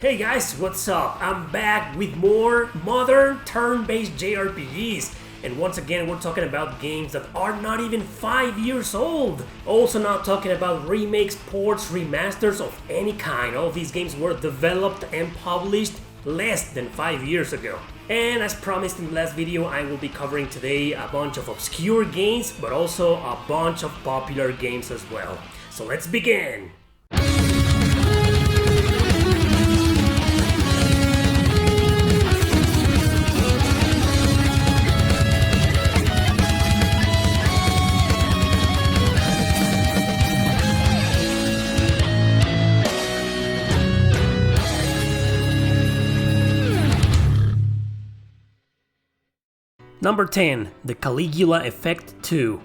Hey guys, what's up? I'm back with more modern turn-based JRPGs. And once again, we're talking about games that are not even 5 years old. Also not talking about remakes, ports, remasters of any kind. All of these games were developed and published less than 5 years ago. And as promised in the last video, I will be covering today a bunch of obscure games, but also a bunch of popular games as well. So let's begin! Number 10, The Caligula Effect 2.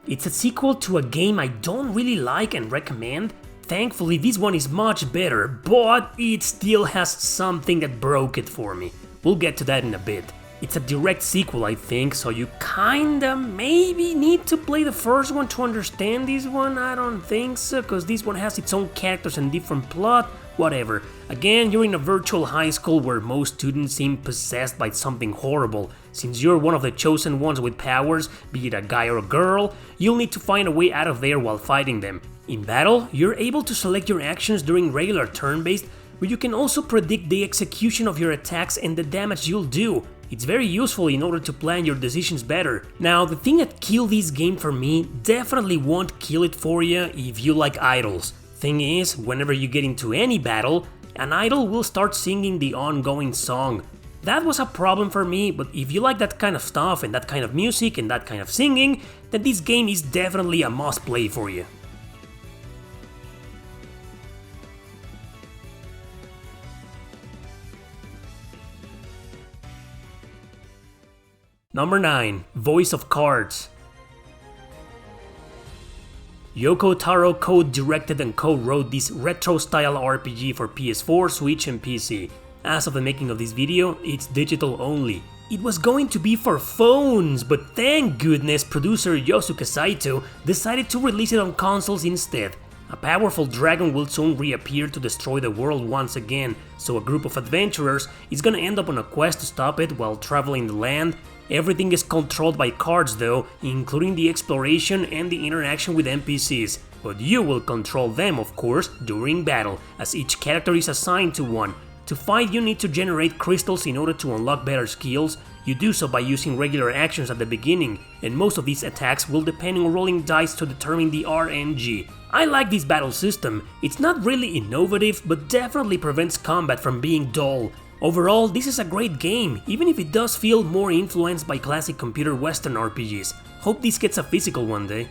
It's a sequel to a game I don't really like and recommend. Thankfully, this one is much better, but it still has something that broke it for me. We'll get to that in a bit. It's a direct sequel, I think, so you kinda maybe need to play the first one to understand this one. I don't think so, cause this one has its own characters and different plot. Whatever. Again, you're in a virtual high school where most students seem possessed by something horrible. Since you're one of the chosen ones with powers, be it a guy or a girl, you'll need to find a way out of there while fighting them. In battle, you're able to select your actions during regular turn-based, but you can also predict the execution of your attacks and the damage you'll do. It's very useful in order to plan your decisions better. Now, the thing that killed this game for me definitely won't kill it for you if you like idols. Thing is, whenever you get into any battle, an idol will start singing the ongoing song. That was a problem for me, but if you like that kind of stuff and that kind of music and that kind of singing, then this game is definitely a must play for you. Number 9, Voice of Cards. Yoko Taro co-directed and co-wrote this retro-style RPG for PS4, Switch and PC. As of the making of this video, it's digital only. It was going to be for phones, but thank goodness producer Yosuke Saito decided to release it on consoles instead. A powerful dragon will soon reappear to destroy the world once again, so a group of adventurers is gonna end up on a quest to stop it while traveling the land. Everything is controlled by cards though, including the exploration and the interaction with NPCs, but you will control them of course during battle, as each character is assigned to one. To fight you need to generate crystals in order to unlock better skills. You do so by using regular actions at the beginning, and most of these attacks will depend on rolling dice to determine the RNG. I like this battle system. It's not really innovative, but definitely prevents combat from being dull. Overall, this is a great game, even if it does feel more influenced by classic computer western RPGs. Hope this gets a physical one day.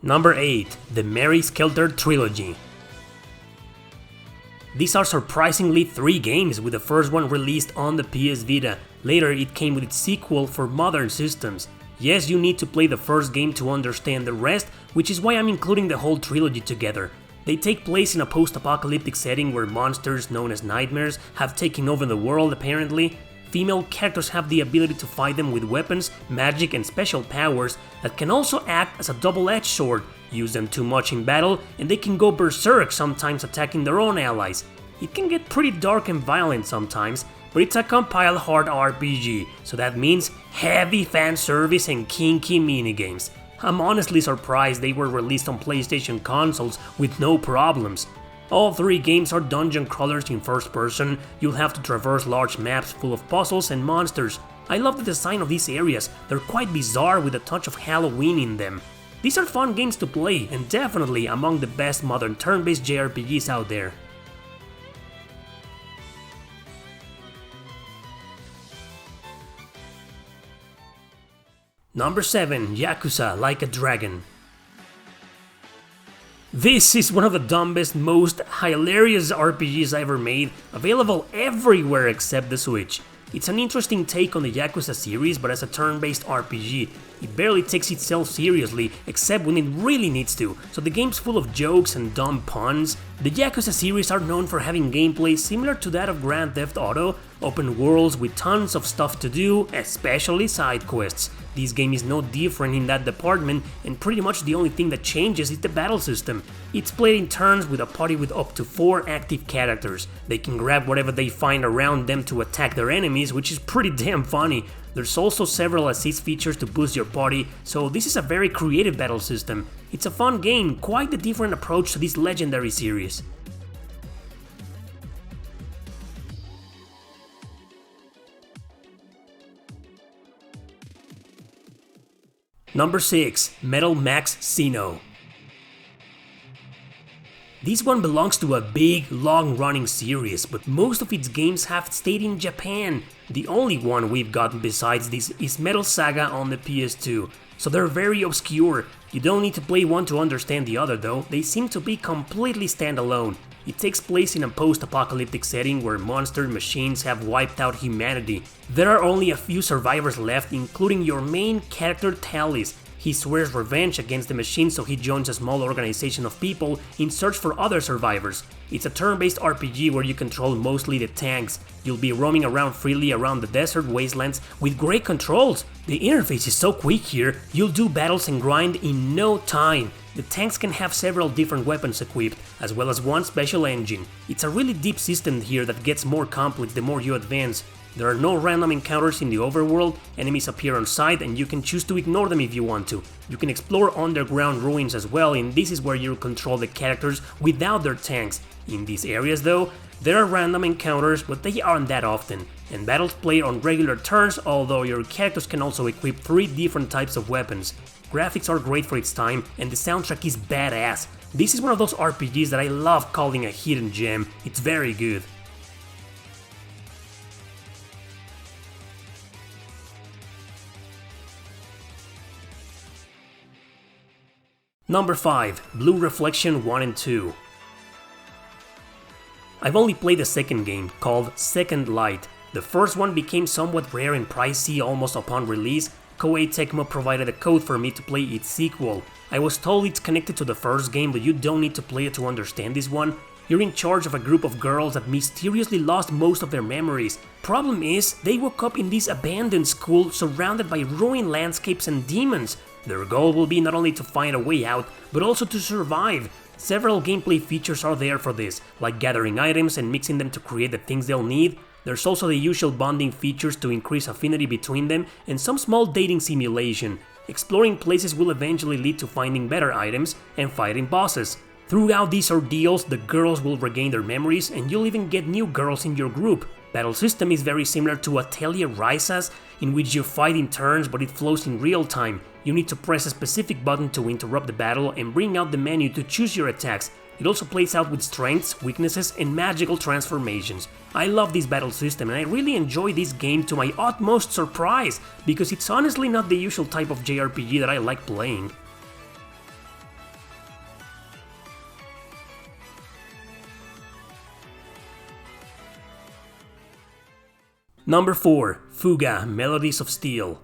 Number 8, The Mary Skelter Trilogy. These are surprisingly 3 games, with the first one released on the PS Vita. Later it came with its sequel for modern systems. Yes, you need to play the first game to understand the rest, which is why I'm including the whole trilogy together. They take place in a post-apocalyptic setting where monsters known as nightmares have taken over the world apparently. Female characters have the ability to fight them with weapons, magic and special powers that can also act as a double-edged sword. Use them too much in battle and they can go berserk, sometimes attacking their own allies. It can get pretty dark and violent sometimes, but it's a compiled hard RPG, so that means heavy fan service and kinky minigames. I'm honestly surprised they were released on PlayStation consoles with no problems. All 3 games are dungeon crawlers in first person. You'll have to traverse large maps full of puzzles and monsters. I love the design of these areas, they're quite bizarre with a touch of Halloween in them. These are fun games to play and definitely among the best modern turn-based JRPGs out there. Number 7, Yakuza Like a Dragon. This is one of the dumbest, most hilarious RPGs I ever made, available everywhere except the Switch. It's an interesting take on the Yakuza series, but as a turn-based RPG, it barely takes itself seriously, except when it really needs to, so the game's full of jokes and dumb puns. The Yakuza series are known for having gameplay similar to that of Grand Theft Auto, open worlds with tons of stuff to do, especially side quests. This game is no different in that department, and pretty much the only thing that changes is the battle system. It's played in turns with a party with up to 4 active characters. They can grab whatever they find around them to attack their enemies, which is pretty damn funny. There's also several assist features to boost your party, so this is a very creative battle system. It's a fun game, quite a different approach to this legendary series. Number 6. Metal Max Xeno. This one belongs to a big, long-running series, but most of its games have stayed in Japan. The only one we've gotten besides this is Metal Saga on the PS2, so they're very obscure. You don't need to play one to understand the other though, they seem to be completely standalone. It takes place in a post-apocalyptic setting where monster machines have wiped out humanity. There are only a few survivors left, including your main character Talis. He swears revenge against the machine, so he joins a small organization of people in search for other survivors. It's a turn-based RPG where you control mostly the tanks. You'll be roaming around freely around the desert wastelands with great controls. The interface is so quick here, you'll do battles and grind in no time. The tanks can have several different weapons equipped, as well as one special engine. It's a really deep system here that gets more complex the more you advance. There are no random encounters in the overworld, enemies appear on sight and you can choose to ignore them if you want to. You can explore underground ruins as well, and this is where you'll control the characters without their tanks. In these areas though, there are random encounters, but they aren't that often, and battles play on regular turns, although your characters can also equip 3 different types of weapons. Graphics are great for its time, and the soundtrack is badass. This is one of those RPGs that I love calling a hidden gem, it's very good. Number 5. Blue Reflection 1 and 2. I've only played the second game, called Second Light. The first one became somewhat rare and pricey almost upon release. Koei Tecmo provided a code for me to play its sequel. I was told it's connected to the first game, but you don't need to play it to understand this one. You're in charge of a group of girls that mysteriously lost most of their memories. Problem is, they woke up in this abandoned school surrounded by ruined landscapes and demons. Their goal will be not only to find a way out, but also to survive. Several gameplay features are there for this, like gathering items and mixing them to create the things they'll need. There's also the usual bonding features to increase affinity between them, and some small dating simulation. Exploring places will eventually lead to finding better items and fighting bosses. Throughout these ordeals, the girls will regain their memories, and you'll even get new girls in your group. Battle system is very similar to Atelier Ryza's, in which you fight in turns but it flows in real time. You need to press a specific button to interrupt the battle and bring out the menu to choose your attacks. It also plays out with strengths, weaknesses, and magical transformations. I love this battle system and I really enjoy this game to my utmost surprise, because it's honestly not the usual type of JRPG that I like playing. Number 4. Fuga, Melodies of Steel.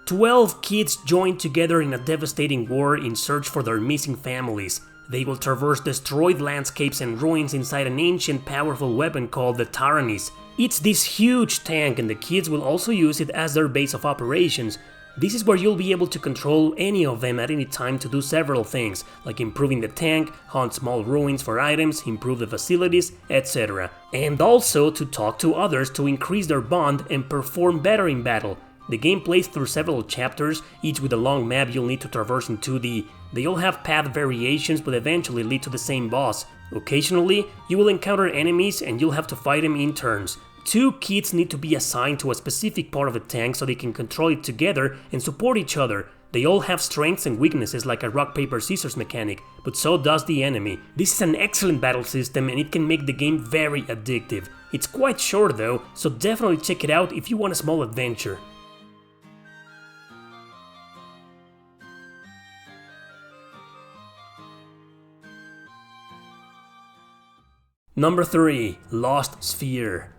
12 kids join together in a devastating war in search for their missing families. They will traverse destroyed landscapes and ruins inside an ancient powerful weapon called the Tyrannis. It's this huge tank, and the kids will also use it as their base of operations. This is where you'll be able to control any of them at any time to do several things, like improving the tank, hunt small ruins for items, improve the facilities, etc. And also to talk to others to increase their bond and perform better in battle. The game plays through several chapters, each with a long map you'll need to traverse in 2D. They all have path variations but eventually lead to the same boss. Occasionally, you will encounter enemies and you'll have to fight them in turns. 2 kids need to be assigned to a specific part of the tank so they can control it together and support each other. They all have strengths and weaknesses like a rock paper scissors mechanic, but so does the enemy. This is an excellent battle system and it can make the game very addictive. It's quite short though, so definitely check it out if you want a small adventure. Number 3. Lost Sphere.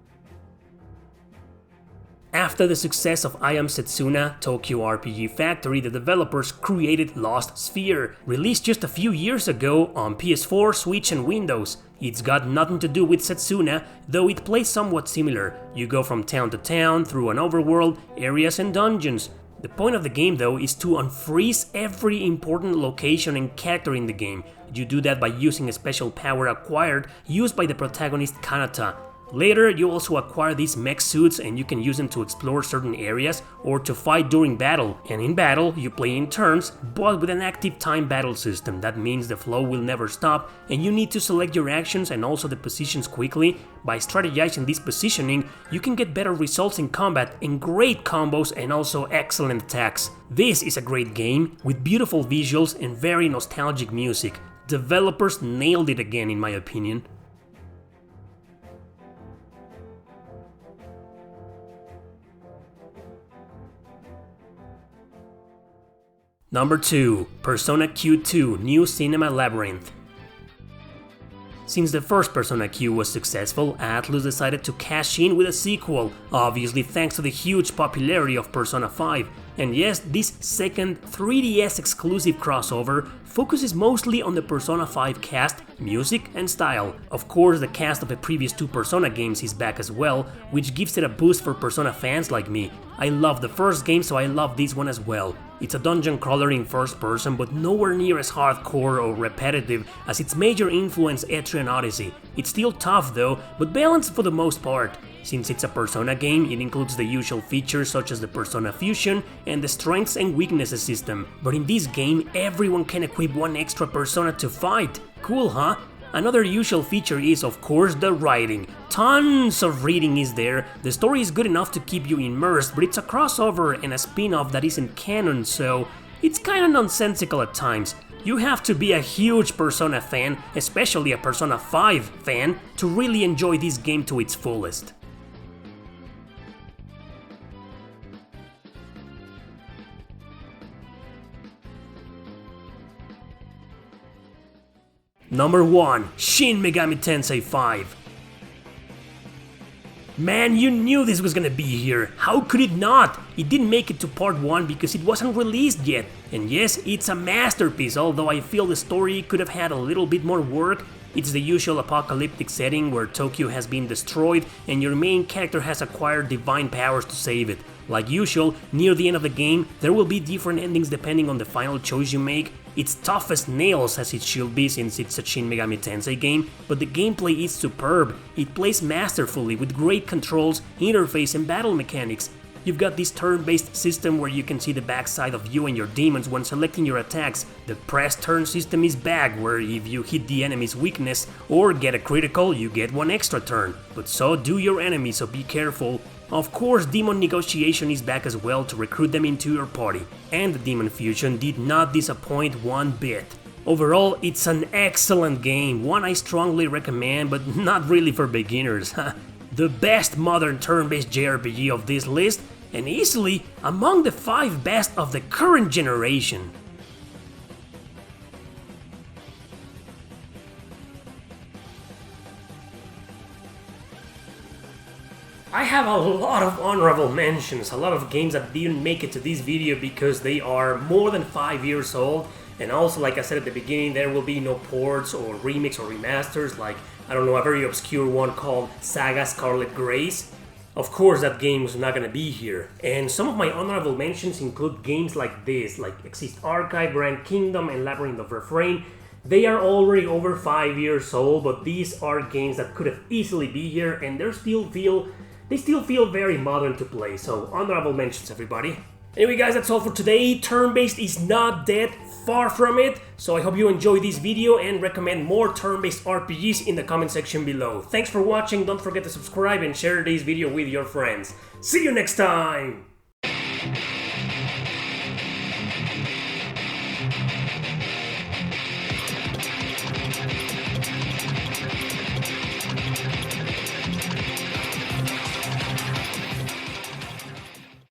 After the success of I Am Setsuna Tokyo RPG Factory, the developers created Lost Sphere, released just a few years ago on PS4, Switch and Windows. It's got nothing to do with Setsuna, though it plays somewhat similar. You go from town to town, through an overworld, areas and dungeons. The point of the game though is to unfreeze every important location and character in the game. You do that by using a special power acquired, used by the protagonist Kanata. Later, you also acquire these mech suits and you can use them to explore certain areas or to fight during battle. And in battle, you play in turns, but with an active time battle system. That means the flow will never stop and you need to select your actions and also the positions quickly. By strategizing this positioning, you can get better results in combat and great combos and also excellent attacks. This is a great game with beautiful visuals and very nostalgic music. Developers nailed it again in my opinion. Number 2. Persona Q2 New Cinema Labyrinth. Since the first Persona Q was successful, Atlus decided to cash in with a sequel, obviously thanks to the huge popularity of Persona 5. And yes, this second 3DS exclusive crossover focuses mostly on the Persona 5 cast, music and style. Of course, the cast of the previous two Persona games is back as well, which gives it a boost for Persona fans like me. I love the first game, so I love this one as well. It's a dungeon crawler in first person, but nowhere near as hardcore or repetitive as its major influence Etrian Odyssey. It's still tough though, but balanced for the most part. Since it's a Persona game, it includes the usual features such as the Persona Fusion and the strengths and weaknesses system. But in this game, everyone can equip one extra Persona to fight. Cool, huh? Another usual feature is, of course, the writing. Tons of reading is there. The story is good enough to keep you immersed, but it's a crossover and a spin-off that isn't canon, so it's kinda nonsensical at times. You have to be a huge Persona fan, especially a Persona 5 fan, to really enjoy this game to its fullest. Number 1. Shin Megami Tensei 5. Man, you knew this was gonna be here. How could it not? It didn't make it to part 1 because it wasn't released yet. And yes, it's a masterpiece, although I feel the story could have had a little bit more work. It's the usual apocalyptic setting where Tokyo has been destroyed and your main character has acquired divine powers to save it. Like usual, near the end of the game, there will be different endings depending on the final choice you make. It's tough as nails as it should be since it's a Shin Megami Tensei game, but the gameplay is superb. It plays masterfully with great controls, interface and battle mechanics. You've got this turn-based system where you can see the backside of you and your demons when selecting your attacks. The press turn system is back, where if you hit the enemy's weakness or get a critical, you get one extra turn. But so do your enemies, so be careful. Of course, Demon Negotiation is back as well to recruit them into your party. And the Demon Fusion did not disappoint one bit. Overall, it's an excellent game, one I strongly recommend, but not really for beginners. The best modern turn-based JRPG of this list, and easily among the 5 best of the current generation. I have a lot of honorable mentions, a lot of games that didn't make it to this video because they are more than 5 years old, and also, like I said at the beginning, there will be no ports or remix or remasters, like, I don't know, a very obscure one called Saga Scarlet Grace. Of course, that game was not gonna be here. And some of my honorable mentions include games like this, like Exist Archive, Grand Kingdom, and Labyrinth of Refrain. They are already over 5 years old, but these are games that could have easily be here, and they still feel very modern to play, so honorable mentions, everybody. Anyway guys, that's all for today. Turn-based is not dead, far from it, so I hope you enjoyed this video and recommend more turn-based RPGs in the comment section below. Thanks for watching, don't forget to subscribe and share this video with your friends. See you next time!